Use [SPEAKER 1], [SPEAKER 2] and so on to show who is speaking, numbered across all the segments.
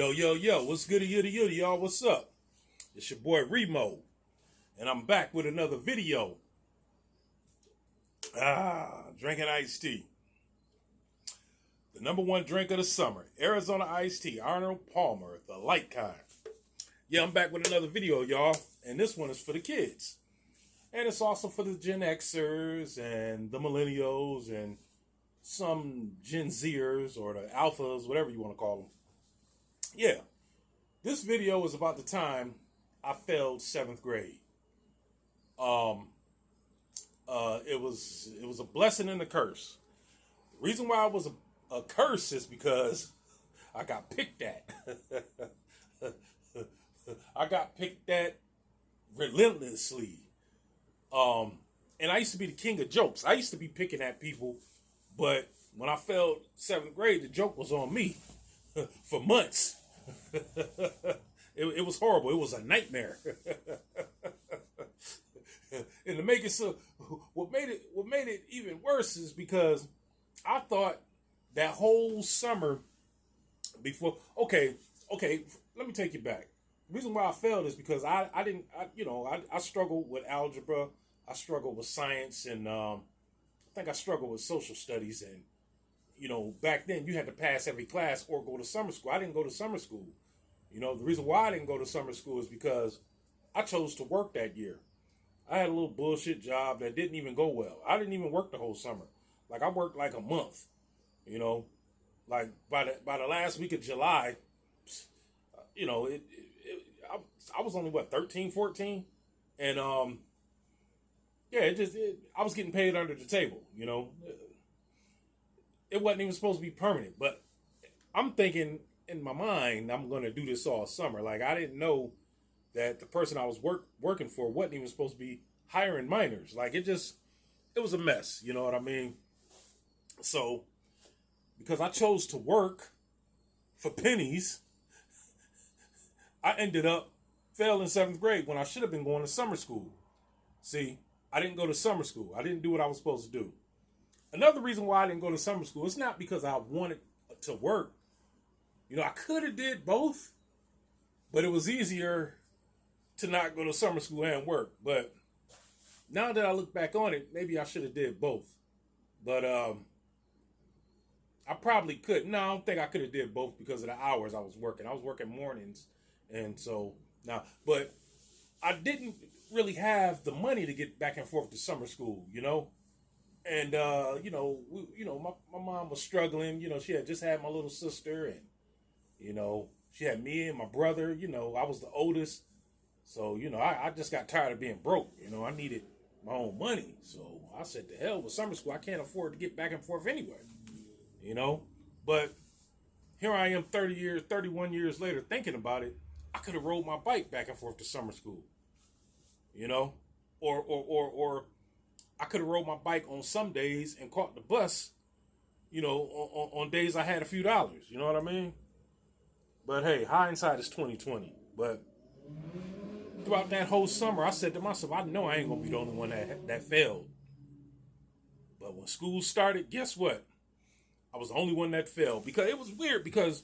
[SPEAKER 1] Yo, yo, yo, what's goody, yitty, yitty, y'all? What's up? It's your boy Remo, and I'm back with another video. Drinking iced tea. The number one drink of the summer, Arizona iced tea, Arnold Palmer, the light kind. Yeah, I'm back with another video, y'all, and this one is for the kids. And it's also for the Gen Xers and the Millennials and some Gen Zers or the Alphas, whatever you want to call them. Yeah, this video is about the time I failed 7th grade. It was a blessing and a curse. The reason why it was a curse is because I got picked at. I got picked at relentlessly. And I used to be the king of jokes. I used to be picking at people, but when I failed 7th grade, the joke was on me for months. It was horrible. It was a nightmare. And to make it so, what made it even worse is because I thought that whole summer before. Okay, let me take you back. The reason why I failed is because I struggled with algebra. I struggled with science, and I think I struggled with social studies. And back then you had to pass every class or go to summer school. I didn't go to summer school. The reason why I didn't go to summer school is because I chose to work that year. I had a little bullshit job that didn't even go well. I didn't even work the whole summer. Like, I worked like a month. Like by the last week of July, I was only 13, 14, and I was getting paid under the table. It wasn't even supposed to be permanent, but I'm thinking in my mind I'm going to do this all summer. Like, I didn't know that the person I was working for wasn't even supposed to be hiring minors. Like, it was a mess. You know what I mean? So, because I chose to work for pennies, I ended up failing 7th grade when I should have been going to summer school. See, I didn't go to summer school. I didn't do what I was supposed to do. Another reason why I didn't go to summer school, it's not because I wanted to work. I could have did both, but it was easier to not go to summer school and work. But now that I look back on it, maybe I should have did both. But I probably could. No, I don't think I could have did both because of the hours I was working. I was working mornings, and so now, but I didn't really have the money to get back and forth to summer school, And my mom was struggling. She had just had my little sister, and she had me and my brother. I was the oldest. So, I just got tired of being broke. I needed my own money. So I said, to hell with summer school. I can't afford to get back and forth anywhere. But here I am 31 years later thinking about it. I could have rode my bike back and forth to summer school. Or I could have rode my bike on some days and caught the bus, on days I had a few dollars. You know what I mean? But hey, hindsight is 20/20. But throughout that whole summer, I said to myself, I know I ain't gonna be the only one that failed. But when school started, guess what? I was the only one that failed. Because it was weird, because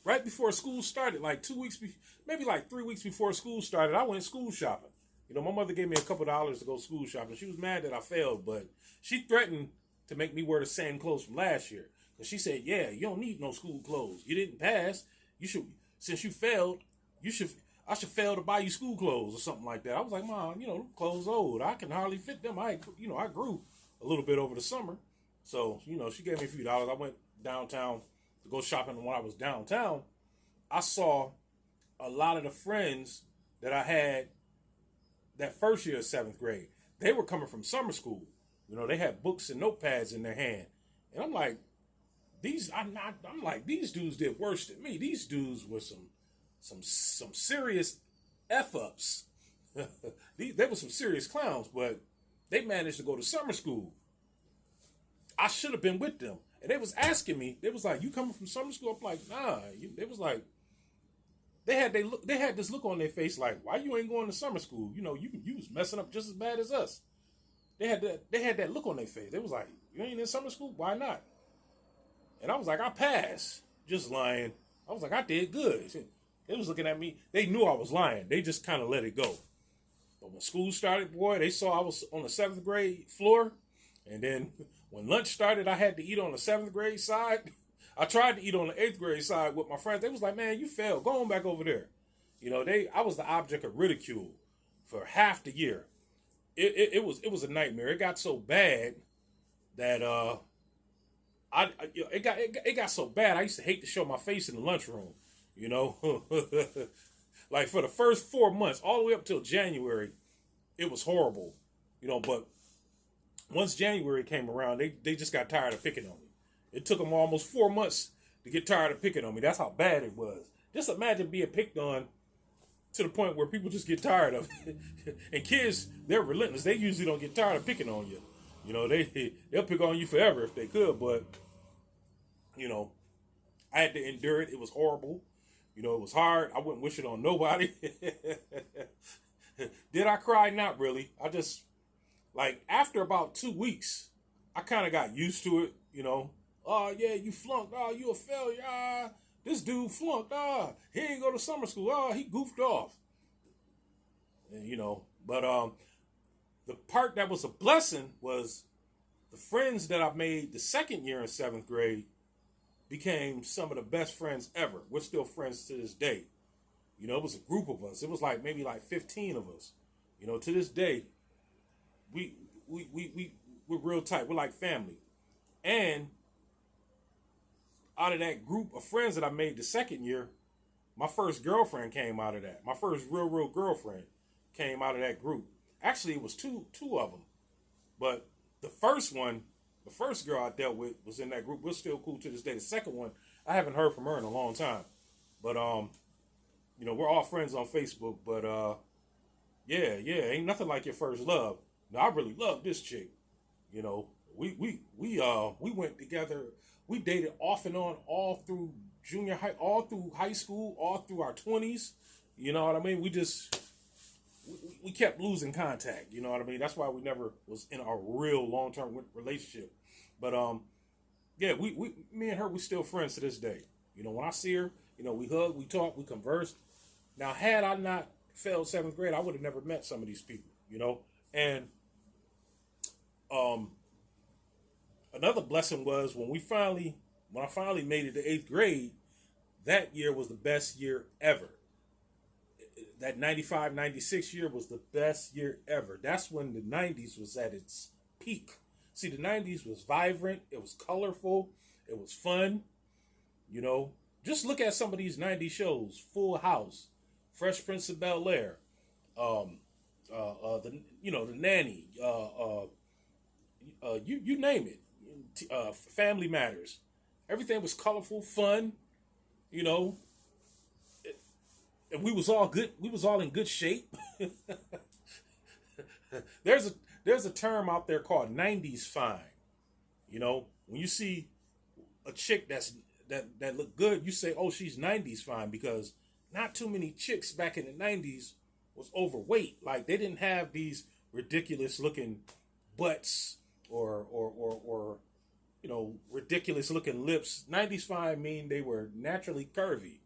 [SPEAKER 1] right before school started, like 2 weeks, maybe like 3 weeks before school started, I went school shopping. My mother gave me a couple dollars to go school shopping. She was mad that I failed, but she threatened to make me wear the same clothes from last year. Because she said, yeah, you don't need no school clothes. You didn't pass. Since you failed, I should fail to buy you school clothes or something like that. I was like, Mom, clothes old. I can hardly fit them. I grew a little bit over the summer. So, she gave me a few dollars. I went downtown to go shopping. And when I was downtown, I saw a lot of the friends that I had that first year of 7th grade. They were coming from summer school. They had books and notepads in their hand. And I'm like, these dudes did worse than me. These dudes were some serious F-ups. They were some serious clowns, but they managed to go to summer school. I should have been with them. And they was asking me, they was like, you coming from summer school? I'm like, nah. They was like, they had this look on their face like, why you ain't going to summer school? You was messing up just as bad as us. They had that look on their face. They was like, you ain't in summer school? Why not? And I was like, I passed. Just lying. I was like, I did good. They was looking at me. They knew I was lying. They just kind of let it go. But when school started, boy, they saw I was on the 7th grade floor. And then when lunch started, I had to eat on the 7th grade side. I tried to eat on the 8th grade side with my friends. They was like, man, you failed. Go on back over there. You know, I was the object of ridicule for half the year. It was a nightmare. It got so bad that it got so bad. I used to hate to show my face in the lunchroom. You know, like for the first 4 months, all the way up till January, it was horrible. You know, but once January came around, they just got tired of picking on me. It took them almost 4 months to get tired of picking on me. That's how bad it was. Just imagine being picked on to the point where people just get tired of it. And kids, they're relentless. They usually don't get tired of picking on you. You know, they'll pick on you forever if they could, but, you know, I had to endure it. It was horrible. You know, it was hard. I wouldn't wish it on nobody. Did I cry? Not really. I just, like, after about 2 weeks, I kind of got used to it, you know. Oh, yeah, you flunked. Oh, you a failure. Ah, this dude flunked. Ah, he ain't go to summer school. Oh, he goofed off. And, you know, but the part that was a blessing was the friends that I made the second year in 7th grade became some of the best friends ever. We're still friends to this day. You know, it was a group of us. It was like maybe like 15 of us. You know, to this day, we're real tight. We're like family. And out of that group of friends that I made the second year, my first girlfriend came out of that. My first real girlfriend came out of that group. Actually, it was two of them. But the first girl I dealt with was in that group. We're still cool to this day. The second one, I haven't heard from her in a long time. But, you know, we're all friends on Facebook. But, yeah, ain't nothing like your first love. Now, I really love this chick. You know, we went together. We dated off and on all through junior high, all through high school, all through our 20s. You know what I mean? We kept losing contact. You know what I mean? That's why we never was in a real long-term relationship. But, yeah, me and her, we still friends to this day. You know, when I see her, you know, we hug, we talk, we converse. Now, had I not failed 7th grade, I would have never met some of these people, you know? And, another blessing was when I finally made it to 8th grade, that year was the best year ever. That 95, 96 year was the best year ever. That's when the 90s was at its peak. See, the 90s was vibrant. It was colorful. It was fun. You know, just look at some of these 90s shows. Full House, Fresh Prince of Bel-Air, the Nanny, you name it. Family Matters. Everything was colorful, fun, you know. And we was all good. We was all in good shape. There's a term out there called 90s fine. You know, when you see a chick that look good, you say, "Oh, she's 90s fine," because not too many chicks back in the 90s was overweight. Like, they didn't have these ridiculous looking butts or you know, ridiculous looking lips. 90s fine mean they were naturally curvy.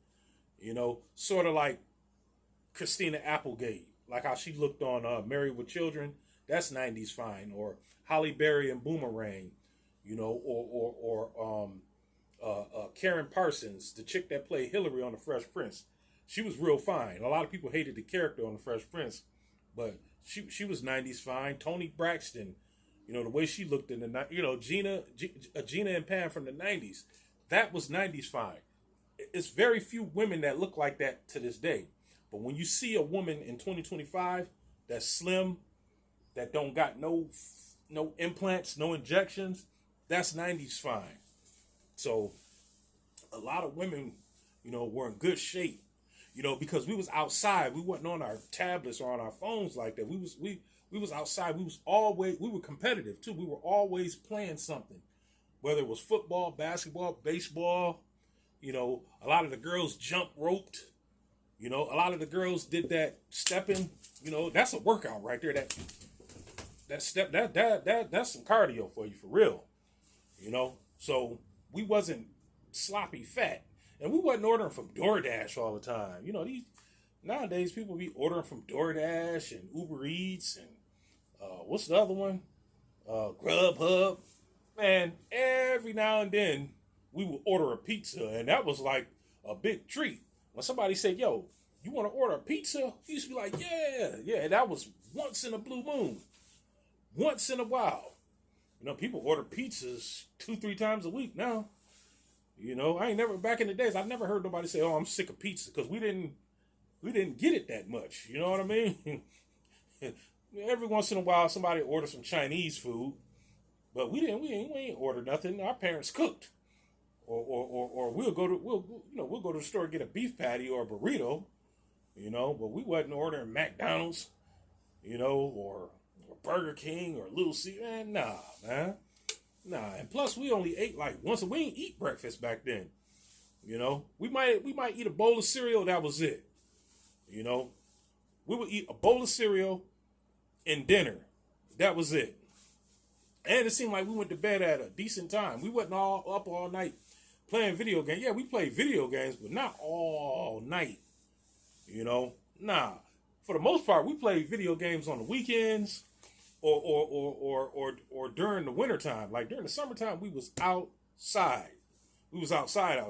[SPEAKER 1] You know, sort of like Christina Applegate, like how she looked on Married with Children. That's 90s fine. Or Holly Berry and Boomerang, you know, or Karen Parsons, the chick that played Hillary on The Fresh Prince. She was real fine. A lot of people hated the character on The Fresh Prince, but she was 90s fine. Toni Braxton, you know, the way she looked in the, you know, Gina and Pam from the 90s, that was 90s fine. It's very few women that look like that to this day. But when you see a woman in 2025 that's slim, that don't got no implants, no injections, that's 90s fine. So a lot of women, you know, were in good shape, you know, because we was outside. We wasn't on our tablets or on our phones like that. We was outside. We were competitive too. We were always playing something, whether it was football, basketball, baseball. You know, a lot of the girls jump roped. You know, a lot of the girls did that stepping. You know, that's a workout right there. That's some cardio for you, for real. You know, so we wasn't sloppy fat. And we wasn't ordering from DoorDash all the time. You know, these nowadays people be ordering from DoorDash and Uber Eats and what's the other one? Grubhub. Man, every now and then we would order a pizza, and that was like a big treat. When somebody said, "Yo, you want to order a pizza?" You used to be like, "Yeah, yeah." That was once in a blue moon, once in a while. You know, people order pizzas 2-3 times a week now. You know, I ain't never back in the days. I never heard nobody say, "Oh, I'm sick of pizza," because we didn't get it that much. You know what I mean? Every once in a while, somebody orders some Chinese food, but we ain't order nothing. Our parents cooked, or we'll go to the store and get a beef patty or a burrito, you know. But we wasn't ordering McDonald's, you know, or Burger King or Little C. Man, nah, man, nah. And plus, we only ate like once. We ain't eat breakfast back then, you know. We might eat a bowl of cereal. That was it, you know. We would eat a bowl of cereal and dinner. That was it. And it seemed like we went to bed at a decent time. We wasn't all up all night playing video games. Yeah, we played video games, but not all night. You know, nah. For the most part, we played video games on the weekends or during the wintertime. Like during the summertime, we was outside. We was outside.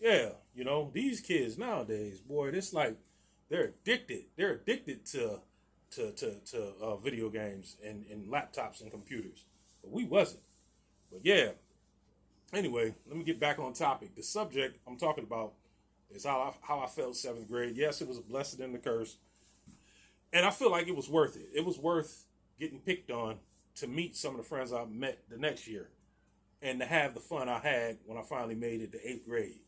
[SPEAKER 1] Yeah, you know, these kids nowadays, boy, it's like they're addicted. They're addicted to video games and laptops and computers. But we wasn't. But yeah. Anyway, let me get back on topic. The subject I'm talking about is how I felt 7th grade. Yes, it was a blessing and a curse. And I feel like it was worth it. It was worth getting picked on to meet some of the friends I met the next year and to have the fun I had when I finally made it to 8th grade.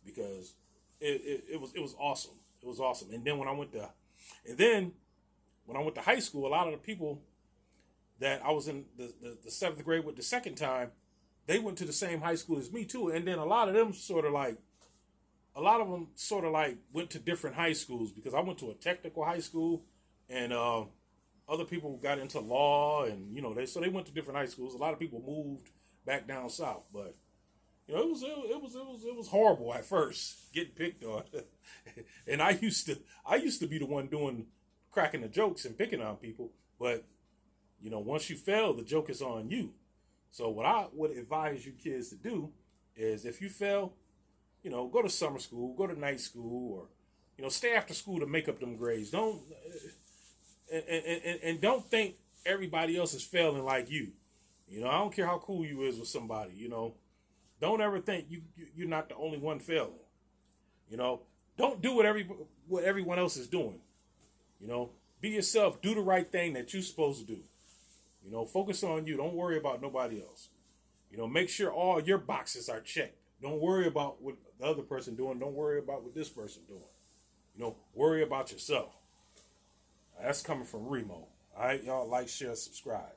[SPEAKER 1] Because it was awesome. It was awesome. And then when I went to high school, a lot of the people that I was in the 7th grade with the second time, they went to the same high school as me too. And then a lot of them sort of like went to different high schools because I went to a technical high school and other people got into law and, you know, they went to different high schools. A lot of people moved back down south, but you know, it was horrible at first getting picked on. And I used to be the one cracking the jokes and picking on people, but you know, once you fail, the joke is on you. So what I would advise you kids to do is if you fail, you know, go to summer school, go to night school, or, you know, stay after school to make up them grades. Don't don't think everybody else is failing like you. You know, I don't care how cool you is with somebody, you know. Don't ever think you're not the only one failing. You know, don't do what everyone else is doing. You know, be yourself. Do the right thing that you're supposed to do. You know, focus on you. Don't worry about nobody else. You know, make sure all your boxes are checked. Don't worry about what the other person doing. Don't worry about what this person doing. You know, worry about yourself. That's coming from Remo. All right, y'all like, share, subscribe.